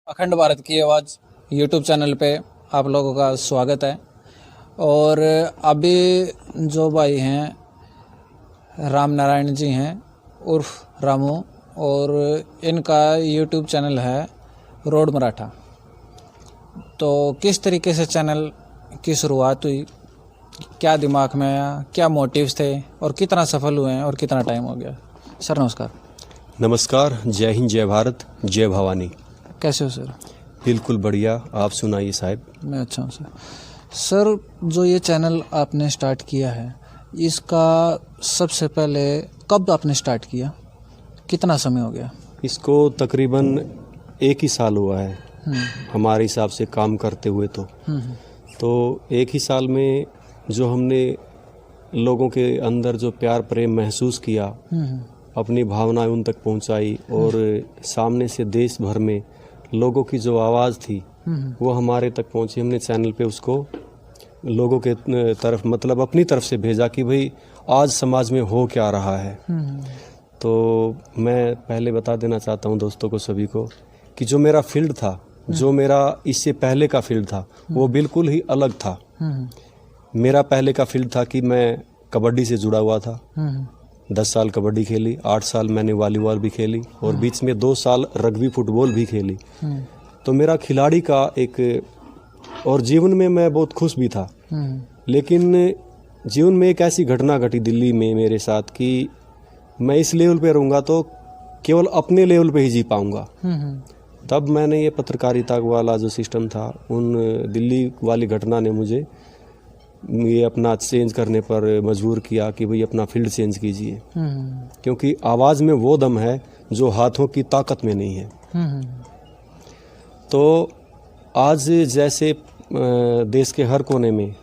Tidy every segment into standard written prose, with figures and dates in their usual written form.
अखंड भारत की आवाज़ यूट्यूब चैनल पे आप लोगों का स्वागत है। और अभी जो भाई हैं राम नारायण जी हैं उर्फ रामू, और इनका यूट्यूब चैनल है रोड मराठा। तो किस तरीके से चैनल की शुरुआत हुई, क्या दिमाग में आया, क्या मोटिव्स थे और कितना सफल हुए हैं और कितना टाइम हो गया? सर नमस्कार। नमस्कार, जय हिंद, जय भारत, जय भवानी। कैसे हो सर? बिल्कुल बढ़िया, आप सुनाइए साहब। मैं अच्छा हूँ सर। सर, जो ये चैनल आपने स्टार्ट किया है, इसका सबसे पहले कब आपने स्टार्ट किया, कितना समय हो गया? इसको तकरीबन 1 ही साल हुआ है हमारे हिसाब से काम करते हुए। तो 1 ही साल में जो हमने लोगों के अंदर जो प्यार प्रेम महसूस किया, अपनी भावनाएं उन तक पहुंचाई, और सामने से देश भर में लोगों की जो आवाज़ थी वो हमारे तक पहुंची। हमने चैनल पे उसको लोगों के तरफ, मतलब अपनी तरफ से भेजा कि भाई आज समाज में हो क्या रहा है। तो मैं पहले बता देना चाहता हूं दोस्तों को, सभी को, कि जो मेरा फील्ड था, जो मेरा इससे पहले का फील्ड था, वो बिल्कुल ही अलग था। मेरा पहले का फील्ड था कि मैं कबड्डी से जुड़ा हुआ था। 10 साल कबड्डी खेली, 8 साल मैंने वॉलीबॉल भी खेली, और बीच में 2 साल रग्बी फुटबॉल भी खेली। तो मेरा खिलाड़ी का एक, और जीवन में मैं बहुत खुश भी था। लेकिन जीवन में एक ऐसी घटना घटी दिल्ली में मेरे साथ कि मैं इस लेवल पे रहूँगा तो केवल अपने लेवल पे ही जी पाऊँगा। तब मैंने ये पत्रकारिता वाला जो सिस्टम था, उन दिल्ली वाली घटना ने मुझे ये अपना चेंज करने पर मजबूर किया कि भाई अपना फील्ड चेंज कीजिए, क्योंकि आवाज़ में वो दम है जो हाथों की ताकत में नहीं है। तो आज जैसे देश के हर कोने में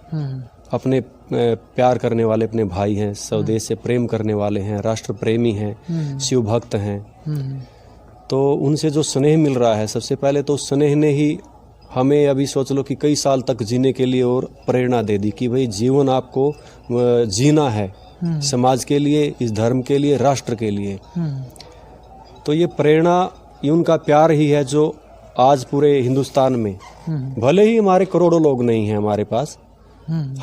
अपने प्यार करने वाले अपने भाई हैं, स्वदेश से प्रेम करने वाले हैं, राष्ट्र प्रेमी हैं, शिव भक्त हैं, तो उनसे जो स्नेह मिल रहा है, सबसे पहले तो स्नेह ने ही हमें, अभी सोच लो कि कई साल तक जीने के लिए और प्रेरणा दे दी कि भाई जीवन आपको जीना है, समाज के लिए, इस धर्म के लिए, राष्ट्र के लिए। तो ये प्रेरणा, ये उनका प्यार ही है जो आज पूरे हिंदुस्तान में, भले ही हमारे करोड़ों लोग नहीं हैं हमारे पास,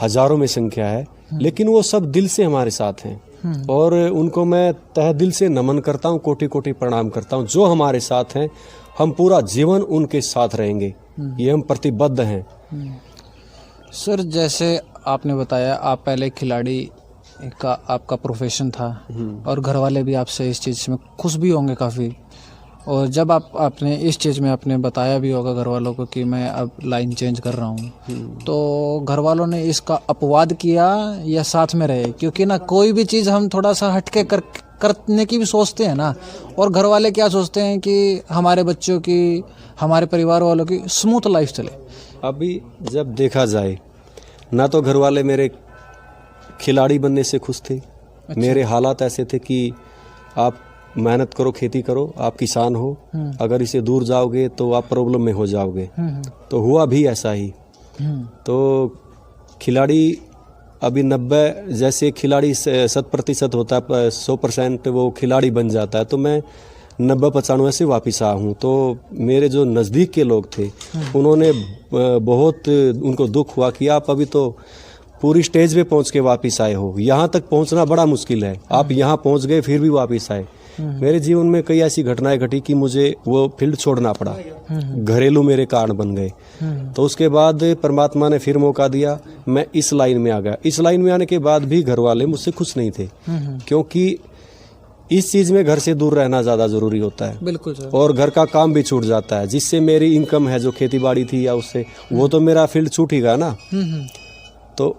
हजारों में संख्या है, लेकिन वो सब दिल से हमारे साथ हैं। और उनको मैं तहे दिल से नमन करता हूँ, कोटि कोटि प्रणाम करता हूँ। जो हमारे साथ हैं, हम पूरा जीवन उनके साथ रहेंगे, ये हम प्रतिबद्ध हैं। सर, जैसे आपने बताया आप पहले खिलाड़ी का आपका प्रोफेशन था, और घर वाले भी आपसे इस चीज़ में खुश भी होंगे काफ़ी। और जब आपने इस चीज़ में आपने बताया भी होगा घर वालों को कि मैं अब लाइन चेंज कर रहा हूँ, तो घर वालों ने इसका अपवाद किया या साथ में रहे? क्योंकि ना कोई भी चीज़ हम थोड़ा सा हटके करने की भी सोचते हैं ना, और घर वाले क्या सोचते हैं कि हमारे बच्चों की, हमारे परिवार वालों की स्मूथ लाइफ चले। अभी जब देखा जाए ना, तो घर वाले मेरे खिलाड़ी बनने से खुश थे। अच्छा। मेरे हालात ऐसे थे कि आप मेहनत करो, खेती करो, आप किसान हो, अगर इसे दूर जाओगे तो आप प्रॉब्लम में हो जाओगे। तो हुआ भी ऐसा ही। तो खिलाड़ी अभी 90, जैसे खिलाड़ी 100% होता है, 100% वो खिलाड़ी बन जाता है, तो मैं 90-95 से वापस आया हूँ। तो मेरे जो नज़दीक के लोग थे, उन्होंने बहुत, उनको दुख हुआ कि आप अभी तो पूरी स्टेज पे पहुँच के वापस आए हो, यहाँ तक पहुँचना बड़ा मुश्किल है, आप यहाँ पहुँच गए फिर भी वापस आए। मेरे जीवन में कई ऐसी घटनाएं घटी कि मुझे वो फील्ड छोड़ना पड़ा, घरेलू मेरे कारण बन गए। तो उसके बाद परमात्मा ने फिर मौका दिया, मैं इस लाइन में आ गया। इस लाइन में आने के बाद भी घर वाले मुझसे खुश नहीं थे, क्योंकि इस चीज में घर से दूर रहना ज्यादा जरूरी होता है। बिल्कुल सर। और घर का काम भी छूट जाता है, जिससे मेरी इनकम है जो खेती बाड़ी थी या उससे, वो तो मेरा फील्ड छूट ही गया ना। तो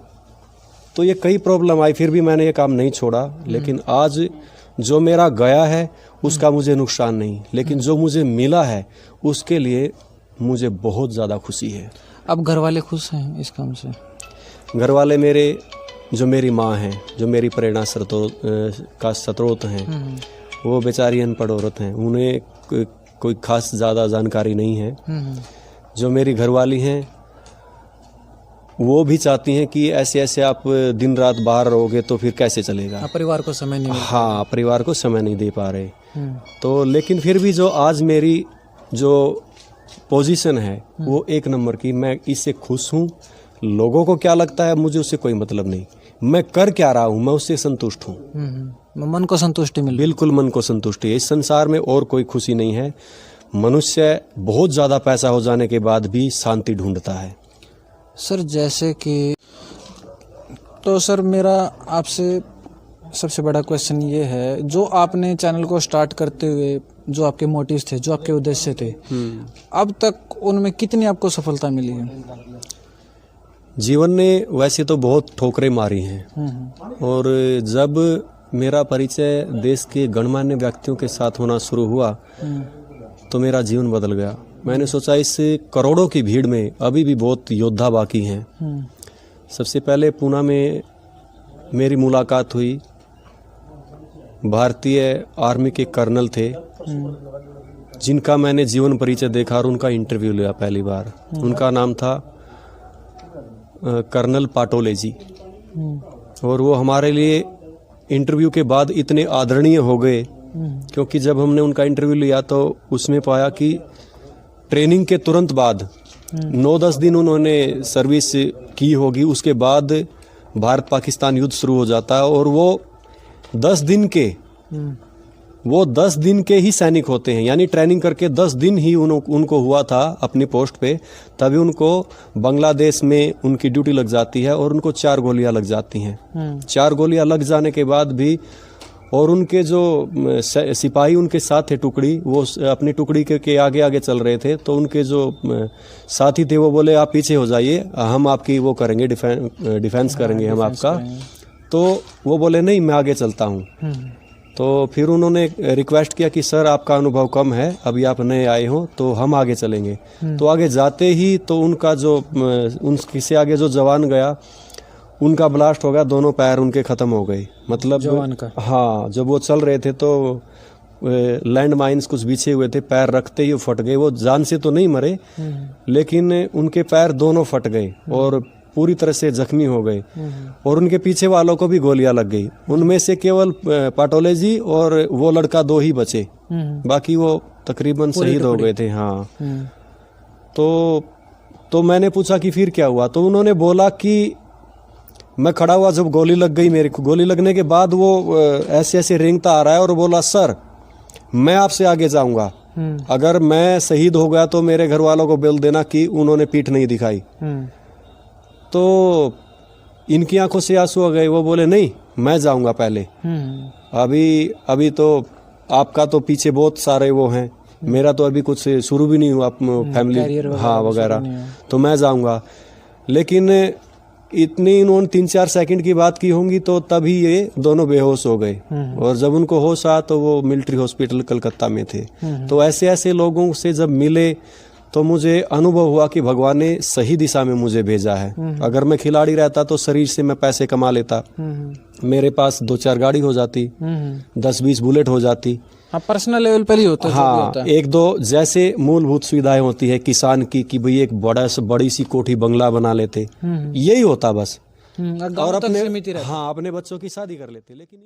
ये कई प्रॉब्लम आई, फिर भी मैंने ये काम नहीं छोड़ा। लेकिन आज जो मेरा गया है उसका मुझे नुकसान नहीं, लेकिन जो मुझे मिला है उसके लिए मुझे बहुत ज़्यादा खुशी है। अब घर वाले खुश हैं इस काम से? घर वाले मेरे, जो मेरी माँ हैं, जो मेरी प्रेरणा का स्रोत हैं, वो बेचारी अनपढ़ औरत हैं, उन्हें कोई खास ज़्यादा जानकारी नहीं है। जो मेरी घरवाली हैं, वो भी चाहती हैं कि ऐसे ऐसे आप दिन रात बाहर रहोगे तो फिर कैसे चलेगा, परिवार को समय नहीं, हाँ, परिवार को समय नहीं दे पा रहे। तो लेकिन फिर भी जो आज मेरी जो पोजीशन है वो एक नंबर की, मैं इससे खुश हूँ। लोगों को क्या लगता है मुझे उससे कोई मतलब नहीं, मैं कर क्या रहा हूँ मैं उससे संतुष्ट हूँ। मन को संतुष्टि मिल, बिल्कुल मन को संतुष्टि है। इस संसार में और कोई खुशी नहीं है। मनुष्य बहुत ज़्यादा पैसा हो जाने के बाद भी शांति ढूंढता है। सर जैसे कि तो सर मेरा आपसे सबसे बड़ा क्वेश्चन ये है, जो आपने चैनल को स्टार्ट करते हुए जो आपके मोटिव्स थे, जो आपके उद्देश्य थे, अब तक उनमें कितनी आपको सफलता मिली है? जीवन ने वैसे तो बहुत ठोकरें मारी हैं, और जब मेरा परिचय देश के गणमान्य व्यक्तियों के साथ होना शुरू हुआ तो मेरा जीवन बदल गया। मैंने सोचा इस करोड़ों की भीड़ में अभी भी बहुत योद्धा बाकी हैं। सबसे पहले पूना में मेरी मुलाकात हुई, भारतीय आर्मी के कर्नल थे जिनका मैंने जीवन परिचय देखा और उनका इंटरव्यू लिया पहली बार। उनका नाम था कर्नल पाटोले जी, और वो हमारे लिए इंटरव्यू के बाद इतने आदरणीय हो गए, क्योंकि जब हमने उनका इंटरव्यू लिया तो उसमें पाया कि ट्रेनिंग के तुरंत बाद 9-10 दिन उन्होंने सर्विस की होगी, उसके बाद भारत पाकिस्तान युद्ध शुरू हो जाता है, और वो 10 दिन के ही सैनिक होते हैं। यानी ट्रेनिंग करके 10 दिन ही उनको हुआ था अपनी पोस्ट पे, तभी उनको बांग्लादेश में उनकी ड्यूटी लग जाती है और उनको 4 गोलियां लग जाती हैं। 4 गोलियां लग जाने के बाद भी, और उनके जो सिपाही उनके साथ थे टुकड़ी, वो अपनी टुकड़ी के आगे आगे चल रहे थे, तो उनके जो साथी थे वो बोले आप पीछे हो जाइए, हम आपकी वो करेंगे, डिफेंस करेंगे हम आपका। तो वो बोले नहीं मैं आगे चलता हूँ। तो फिर उन्होंने रिक्वेस्ट किया कि सर आपका अनुभव कम है, अभी आप नए आए हो तो हम आगे चलेंगे। तो आगे जाते ही तो उनका जो उनके से आगे जो जवान गया उनका ब्लास्ट हो गया, दोनों पैर उनके खत्म हो गए। मतलब जवान का? हाँ, जब वो चल रहे थे तो लैंड माइन्स कुछ बिछे हुए थे, पैर रखते ही फट गए। वो जान से तो नहीं मरे, लेकिन उनके पैर दोनों फट गए और पूरी तरह से जख्मी हो गए, और उनके पीछे वालों को भी गोलियां लग गई। उनमें से केवल पाटोले जी और वो लड़का 2 ही बचे, बाकी वो तकरीबन शहीद हो गए थे। हाँ, तो मैंने पूछा कि फिर क्या हुआ, तो उन्होंने बोला कि मैं खड़ा हुआ, जब गोली लग गई, मेरे को गोली लगने के बाद वो ऐसे ऐसे रेंगता आ रहा है और बोला सर मैं आपसे आगे जाऊंगा, अगर मैं शहीद हो गया तो मेरे घर वालों को बोल देना कि उन्होंने पीठ नहीं दिखाई। तो इनकी आंखों से आंसू आ गए, वो बोले नहीं मैं जाऊंगा पहले, अभी तो आपका तो पीछे बहुत सारे वो हैं, मेरा तो अभी कुछ शुरू भी नहीं हुआ फैमिली हाँ वगैरह, तो मैं जाऊंगा। लेकिन इतनी उन्होंने 3-4 सेकंड की बात की होंगी तो तभी ये दोनों बेहोश हो गए, और जब उनको होश आया तो वो मिलिट्री हॉस्पिटल कलकत्ता में थे। तो ऐसे ऐसे लोगों से जब मिले तो मुझे अनुभव हुआ कि भगवान ने सही दिशा में मुझे भेजा है। अगर मैं खिलाड़ी रहता तो शरीर से मैं पैसे कमा लेता, मेरे पास 2-4 गाड़ी हो जाती, 10-20 बुलेट हो जाती। पर्सनल लेवल पर ही होता है। हाँ, 1-2 जैसे मूलभूत सुविधाएं होती है किसान की, कि भाई एक बड़ी सी कोठी बंगला बना लेते, यही होता बस, और अपने बच्चों की शादी कर लेते। लेकिन